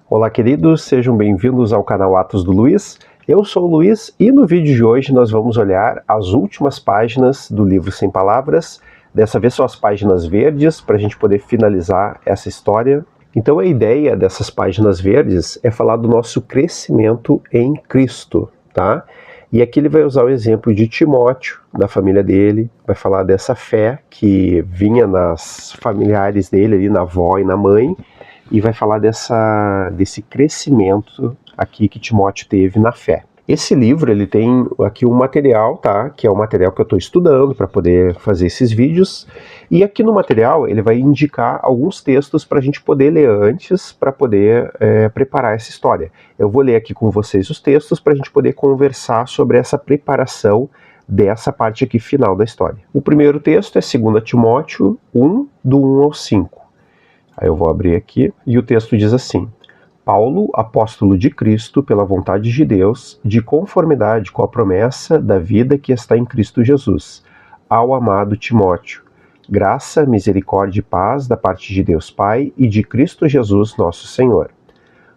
Olá, queridos, sejam bem-vindos ao canal Atos do Luiz. Eu sou o Luiz e no vídeo de hoje nós vamos olhar as últimas páginas do livro Sem Palavras. Dessa vez são as páginas verdes para a gente poder finalizar essa história. Então a ideia dessas páginas verdes é falar do nosso crescimento em Cristo, tá? E aqui ele vai usar o exemplo de Timóteo, da família dele, vai falar dessa fé que vinha nas familiares dele, ali na avó e na mãe, e vai falar desse crescimento aqui que Timóteo teve na fé. Esse livro ele tem aqui um material, tá? Que é o material que eu estou estudando para poder fazer esses vídeos. E aqui no material ele vai indicar alguns textos para a gente poder ler antes, para poder preparar essa história. Eu vou ler aqui com vocês os textos para a gente poder conversar sobre essa preparação dessa parte aqui final da história. O primeiro texto é 2 Timóteo 1, do 1 ao 5. Aí eu vou abrir aqui e o texto diz assim: Paulo, apóstolo de Cristo, pela vontade de Deus, de conformidade com a promessa da vida que está em Cristo Jesus, ao amado Timóteo. Graça, misericórdia e paz da parte de Deus Pai e de Cristo Jesus nosso Senhor.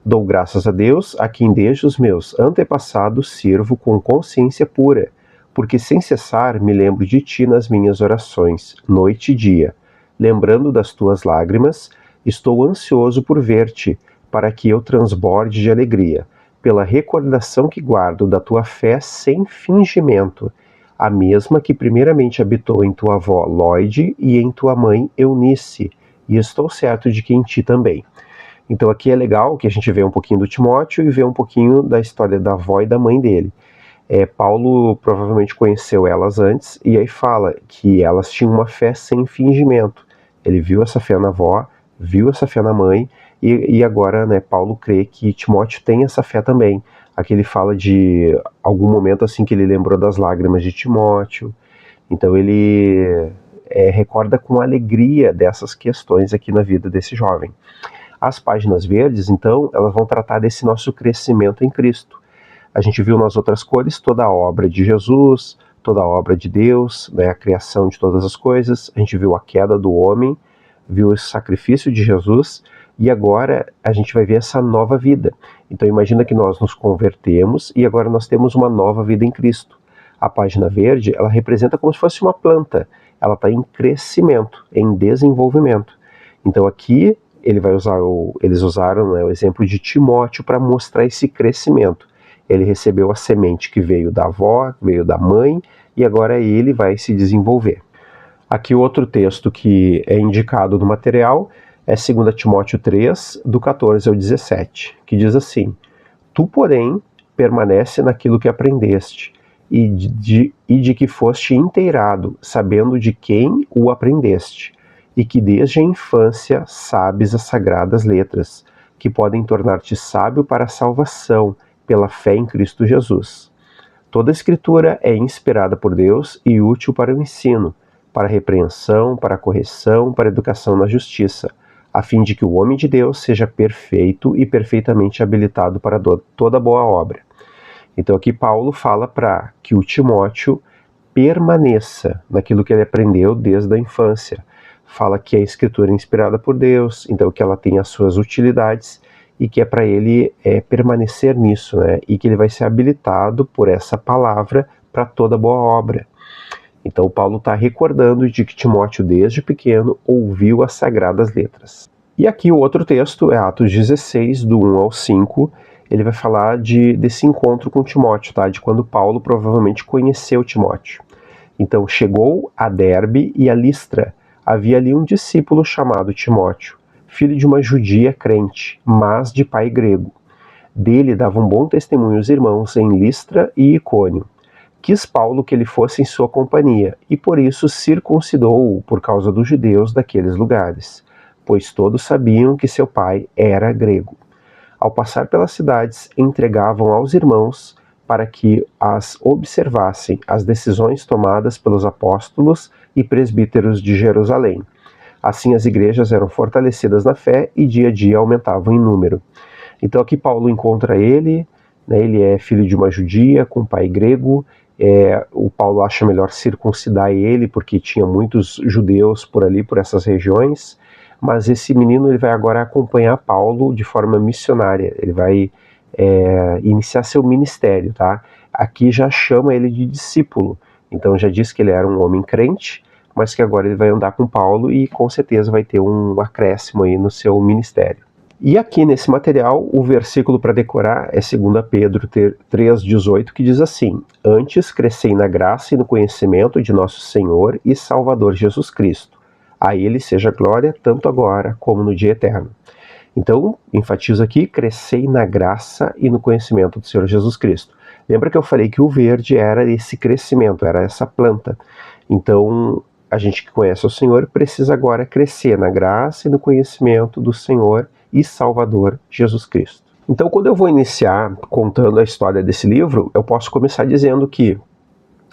Dou graças a Deus, a quem desde os meus antepassados sirvo com consciência pura, porque sem cessar me lembro de ti nas minhas orações, noite e dia. Lembrando das tuas lágrimas, estou ansioso por ver-te, para que eu transborde de alegria, pela recordação que guardo da tua fé sem fingimento, a mesma que primeiramente habitou em tua avó Lóide e em tua mãe Eunice, e estou certo de que em ti também. Então aqui é legal que a gente vê um pouquinho do Timóteo e vê um pouquinho da história da avó e da mãe dele. Paulo provavelmente conheceu elas antes, e aí fala que elas tinham uma fé sem fingimento. Ele viu essa fé na avó, viu essa fé na mãe, e agora, né, Paulo crê que Timóteo tem essa fé também. Aqui ele fala de algum momento assim que ele lembrou das lágrimas de Timóteo. Então ele recorda com alegria dessas questões aqui na vida desse jovem. As páginas verdes, então, elas vão tratar desse nosso crescimento em Cristo. A gente viu nas outras cores toda a obra de Jesus, toda a obra de Deus, né, a criação de todas as coisas. A gente viu a queda do homem, viu o sacrifício de Jesus, e agora a gente vai ver essa nova vida. Então imagina que nós nos convertemos e agora nós temos uma nova vida em Cristo. A página verde, ela representa como se fosse uma planta. Ela está em crescimento, em desenvolvimento. Então aqui eles usaram, né, o exemplo de Timóteo para mostrar esse crescimento. Ele recebeu a semente que veio da avó, veio da mãe, e agora ele vai se desenvolver. Aqui outro texto que é indicado no material é 2 Timóteo 3, do 14 ao 17, que diz assim: Tu, porém, permanece naquilo que aprendeste, e de que foste inteirado, sabendo de quem o aprendeste, e que desde a infância sabes as sagradas letras, que podem tornar-te sábio para a salvação, pela fé em Cristo Jesus. Toda a Escritura é inspirada por Deus e útil para o ensino, para a repreensão, para a correção, para a educação na justiça, a fim de que o homem de Deus seja perfeito e perfeitamente habilitado para toda boa obra. Então aqui Paulo fala para que o Timóteo permaneça naquilo que ele aprendeu desde a infância. Fala que a Escritura é inspirada por Deus, então que ela tem as suas utilidades e que é para ele permanecer nisso, né? E que ele vai ser habilitado por essa palavra para toda boa obra. Então Paulo está recordando de que Timóteo desde pequeno ouviu as sagradas letras. E aqui o outro texto é Atos 16, do 1 ao 5, ele vai falar desse encontro com Timóteo, tá? De quando Paulo provavelmente conheceu Timóteo. Então chegou a Derbe e a Listra, havia ali um discípulo chamado Timóteo, filho de uma judia crente, mas de pai grego. Dele davam bom testemunho os irmãos em Listra e Icônio. Quis Paulo que ele fosse em sua companhia, e por isso circuncidou-o por causa dos judeus daqueles lugares, pois todos sabiam que seu pai era grego. Ao passar pelas cidades, entregavam aos irmãos para que as observassem as decisões tomadas pelos apóstolos e presbíteros de Jerusalém. Assim as igrejas eram fortalecidas na fé e dia a dia aumentavam em número. Então aqui Paulo encontra ele, né, ele é filho de uma judia com pai grego. O Paulo acha melhor circuncidar ele porque tinha muitos judeus por ali, por essas regiões, mas esse menino ele vai agora acompanhar Paulo de forma missionária, ele vai iniciar seu ministério, tá? Aqui já chama ele de discípulo, então já diz que ele era um homem crente, mas que agora ele vai andar com Paulo e com certeza vai ter um acréscimo aí no seu ministério. E aqui nesse material, o versículo para decorar é 2 Pedro 3,18, que diz assim: Antes crescei na graça e no conhecimento de nosso Senhor e Salvador Jesus Cristo. A Ele seja glória, tanto agora como no dia eterno. Então, enfatizo aqui, crescei na graça e no conhecimento do Senhor Jesus Cristo. Lembra que eu falei que o verde era esse crescimento, era essa planta. Então, a gente que conhece o Senhor precisa agora crescer na graça e no conhecimento do Senhor e Salvador Jesus Cristo. Então, quando eu vou iniciar contando a história desse livro, eu posso começar dizendo que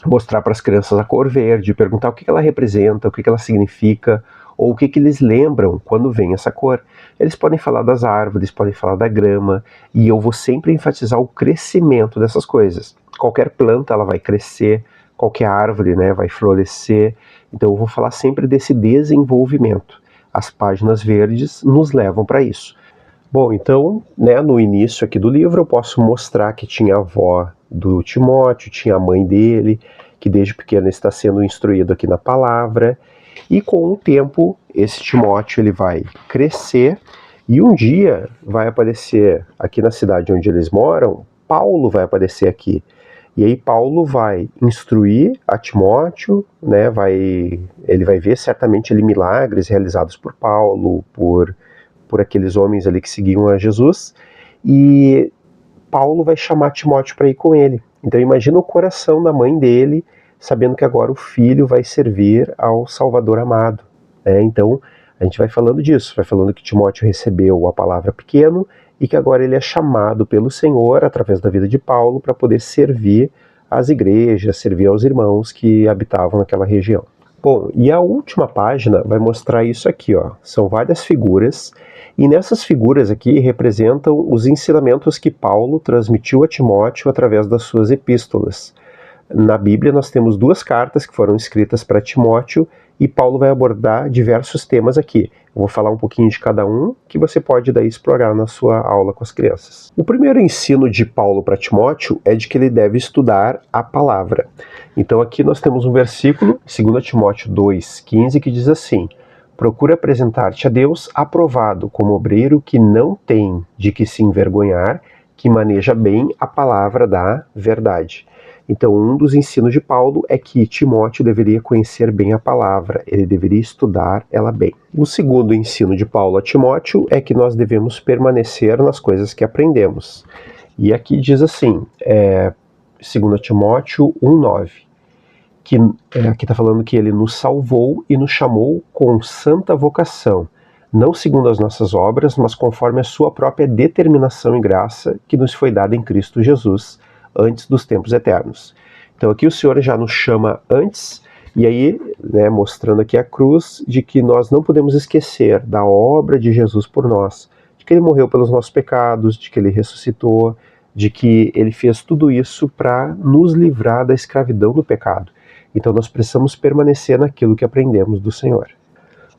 mostrar para as crianças a cor verde, perguntar o que ela representa, o que ela significa, ou o que eles lembram quando vem essa cor. Eles podem falar das árvores, podem falar da grama, e eu vou sempre enfatizar o crescimento dessas coisas. Qualquer planta ela vai crescer, qualquer árvore, né, vai florescer, então eu vou falar sempre desse desenvolvimento. As páginas verdes nos levam para isso. Bom, então, né, no início aqui do livro eu posso mostrar que tinha a avó do Timóteo, tinha a mãe dele, que desde pequeno está sendo instruído aqui na palavra, e com o tempo esse Timóteo ele vai crescer e um dia vai aparecer aqui na cidade onde eles moram, Paulo vai aparecer aqui. E aí Paulo vai instruir a Timóteo, né, ele vai ver certamente ali milagres realizados por Paulo, por aqueles homens ali que seguiam a Jesus, e Paulo vai chamar Timóteo para ir com ele. Então imagina o coração da mãe dele, sabendo que agora o filho vai servir ao Salvador amado. Então a gente vai falando disso, vai falando que Timóteo recebeu a palavra pequeno, e que agora ele é chamado pelo Senhor, através da vida de Paulo, para poder servir às igrejas, servir aos irmãos que habitavam naquela região. Bom, e a última página vai mostrar isso aqui, ó. São várias figuras, e nessas figuras aqui representam os ensinamentos que Paulo transmitiu a Timóteo através das suas epístolas. Na Bíblia nós temos 2 cartas que foram escritas para Timóteo, e Paulo vai abordar diversos temas aqui. Eu vou falar um pouquinho de cada um, que você pode daí explorar na sua aula com as crianças. O primeiro ensino de Paulo para Timóteo é de que ele deve estudar a palavra. Então aqui nós temos um versículo, 2 Timóteo 2,15, que diz assim: Procura apresentar-te a Deus aprovado como obreiro que não tem de que se envergonhar, que maneja bem a palavra da verdade. Então, um dos ensinos de Paulo é que Timóteo deveria conhecer bem a palavra, ele deveria estudar ela bem. O segundo ensino de Paulo a Timóteo é que nós devemos permanecer nas coisas que aprendemos. E aqui diz assim, 2 Timóteo 1,9, que aqui está falando que ele nos salvou e nos chamou com santa vocação, não segundo as nossas obras, mas conforme a sua própria determinação e graça que nos foi dada em Cristo Jesus, antes dos tempos eternos. Então aqui o Senhor já nos chama antes, e aí, né, mostrando aqui a cruz, de que nós não podemos esquecer da obra de Jesus por nós, de que ele morreu pelos nossos pecados, de que ele ressuscitou, de que ele fez tudo isso para nos livrar da escravidão do pecado. Então nós precisamos permanecer naquilo que aprendemos do Senhor.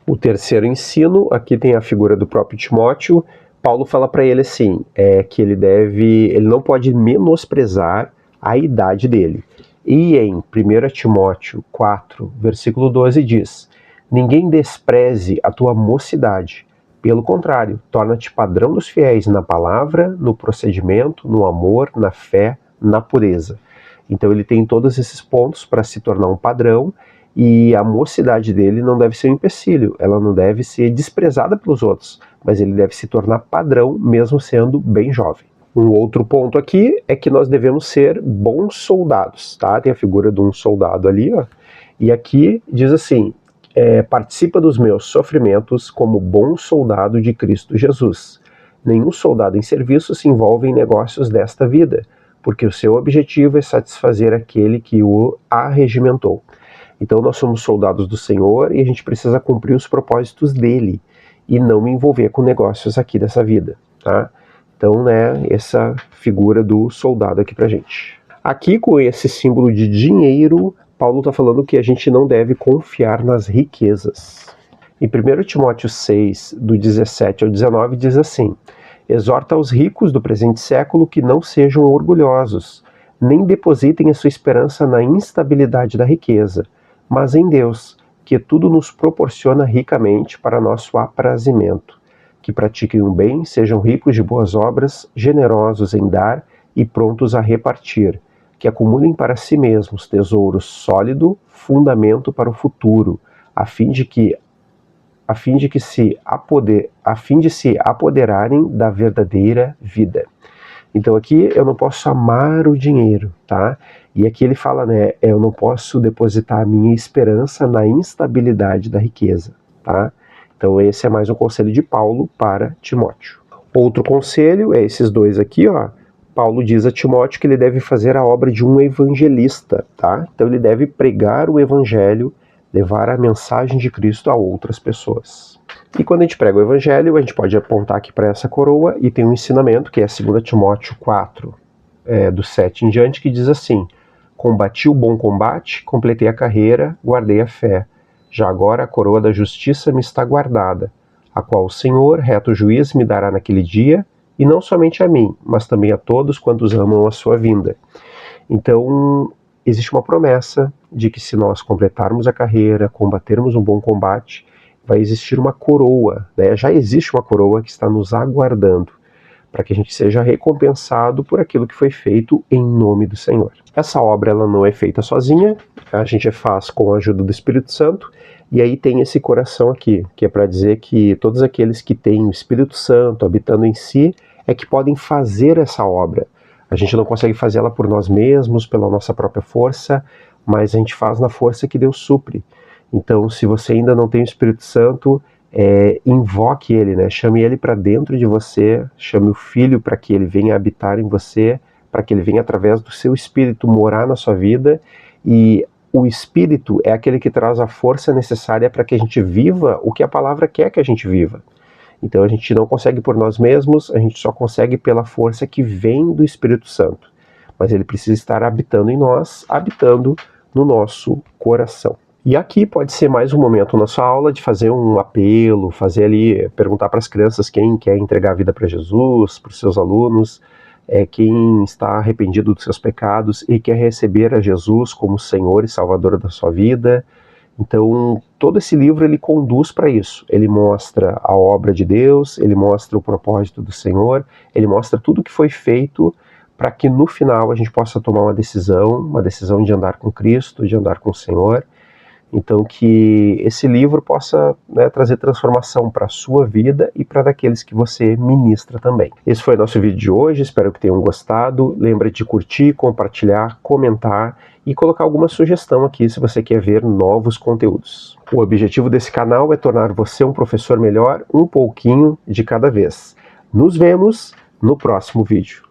O terceiro ensino, aqui tem a figura do próprio Timóteo. Paulo fala para ele assim, que ele não pode menosprezar a idade dele. E em 1 Timóteo 4, versículo 12 diz: Ninguém despreze a tua mocidade, pelo contrário, torna-te padrão dos fiéis na palavra, no procedimento, no amor, na fé, na pureza. Então ele tem todos esses pontos para se tornar um padrão, e a mocidade dele não deve ser um empecilho, ela não deve ser desprezada pelos outros, mas ele deve se tornar padrão mesmo sendo bem jovem. Um outro ponto aqui é que nós devemos ser bons soldados, tá? Tem a figura de um soldado ali, ó, e aqui diz assim, participa dos meus sofrimentos como bom soldado de Cristo Jesus. Nenhum soldado em serviço se envolve em negócios desta vida, porque o seu objetivo é satisfazer aquele que o arregimentou. Então nós somos soldados do Senhor e a gente precisa cumprir os propósitos dele e não me envolver com negócios aqui dessa vida, tá? Então, né, essa figura do soldado aqui pra gente. Aqui com esse símbolo de dinheiro, Paulo está falando que a gente não deve confiar nas riquezas. Em 1 Timóteo 6, do 17 ao 19, diz assim: exorta aos ricos do presente século que não sejam orgulhosos, nem depositem a sua esperança na instabilidade da riqueza, mas em Deus, que tudo nos proporciona ricamente para nosso aprazimento. Que pratiquem o bem, sejam ricos de boas obras, generosos em dar e prontos a repartir. Que acumulem para si mesmos tesouro sólido, fundamento para o futuro, a fim de se apoderarem da verdadeira vida. Então aqui eu não posso amar o dinheiro, tá? E aqui ele fala, né, eu não posso depositar a minha esperança na instabilidade da riqueza, tá? Então esse é mais um conselho de Paulo para Timóteo. Outro conselho é esses dois aqui, ó. Paulo diz a Timóteo que ele deve fazer a obra de um evangelista, tá? Então ele deve pregar o evangelho, levar a mensagem de Cristo a outras pessoas. E quando a gente prega o evangelho, a gente pode apontar aqui para essa coroa e tem um ensinamento que é 2 Timóteo 4, do 7 em diante, que diz assim: combati o bom combate, completei a carreira, guardei a fé. Já agora a coroa da justiça me está guardada, a qual o Senhor, reto juiz, me dará naquele dia, e não somente a mim, mas também a todos quantos amam a sua vinda. Então, existe uma promessa de que se nós completarmos a carreira, combatermos um bom combate, vai existir uma coroa, né? Já existe uma coroa que está nos aguardando, para que a gente seja recompensado por aquilo que foi feito em nome do Senhor. Essa obra ela não é feita sozinha, a gente faz com a ajuda do Espírito Santo, e aí tem esse coração aqui, que é para dizer que todos aqueles que têm o Espírito Santo habitando em si, é que podem fazer essa obra. A gente não consegue fazer ela por nós mesmos, pela nossa própria força, mas a gente faz na força que Deus supre. Então, se você ainda não tem o Espírito Santo, invoque ele, né? Chame ele para dentro de você, chame o Filho para que ele venha habitar em você, para que ele venha através do seu Espírito morar na sua vida, e o Espírito é aquele que traz a força necessária para que a gente viva o que a palavra quer que a gente viva. Então a gente não consegue por nós mesmos, a gente só consegue pela força que vem do Espírito Santo. Mas ele precisa estar habitando em nós, habitando no nosso coração. E aqui pode ser mais um momento na sua aula de fazer um apelo, fazer ali, perguntar para as crianças quem quer entregar a vida para Jesus, para os seus alunos, quem está arrependido dos seus pecados e quer receber a Jesus como Senhor e Salvador da sua vida. Então, todo esse livro ele conduz para isso. Ele mostra a obra de Deus, ele mostra o propósito do Senhor, ele mostra tudo que foi feito para que no final a gente possa tomar uma decisão de andar com Cristo, de andar com o Senhor. Então, que esse livro possa, né, trazer transformação para a sua vida e para daqueles que você ministra também. Esse foi o nosso vídeo de hoje, espero que tenham gostado. Lembra de curtir, compartilhar, comentar e colocar alguma sugestão aqui se você quer ver novos conteúdos. O objetivo desse canal é tornar você um professor melhor, um pouquinho de cada vez. Nos vemos no próximo vídeo.